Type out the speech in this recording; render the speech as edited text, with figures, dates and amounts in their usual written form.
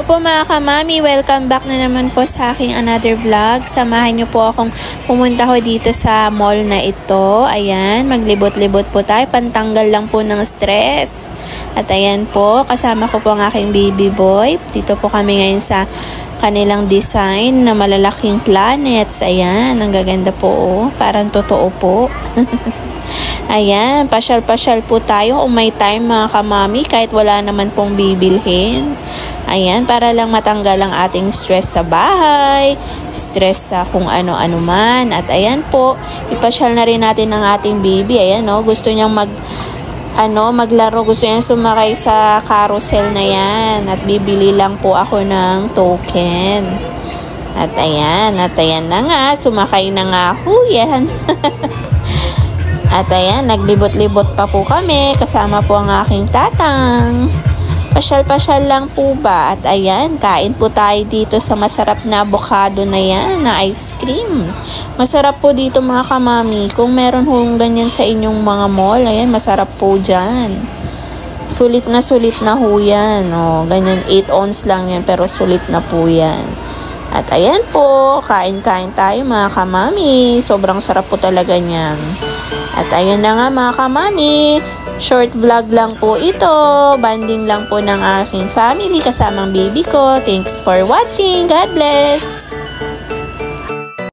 Po mga kamami, welcome back na naman po sa aking another vlog. Samahan niyo po akong pumunta ho dito sa mall na ito. Ayan, maglibot-libot po tayo, pantanggal lang po ng stress. At ayan po, kasama ko po ang aking baby boy. Dito po kami ngayon sa kanilang design na malalaking planets. Ayan, ang gaganda po, oh. Parang totoo po. Ayan, pasyal-pasyal po tayo kung may time mga kamami, kahit wala naman pong bibilhin. Ayan, para lang matanggal ang ating stress sa bahay, stress sa kung ano-ano man. At ayan po, ipasyal na rin natin ang ating baby. Ayan, oh, gusto niyang maglaro, gusto niyang sumakay sa carousel na yan. At bibili lang po ako ng token. At ayan na nga, sumakay na nga ho yan. At ayan, naglibot-libot pa po kami, kasama po ang aking tatang. Pasyal-pasyal lang po ba? At ayan, kain po tayo dito sa masarap na avocado na yan, na ice cream. Masarap po dito mga kamami. Kung meron hong ganyan sa inyong mga mall, ayan, masarap po dyan. Sulit na ho yan. O, ganyan, 8 ounce lang yan, pero sulit na po yan. At ayan po, kain-kain tayo mga kamami. Sobrang sarap po talaga niyan. At ayan na nga mga kamami, short vlog lang po ito. Banding lang po ng aking family kasamang baby ko. Thanks for watching. God bless!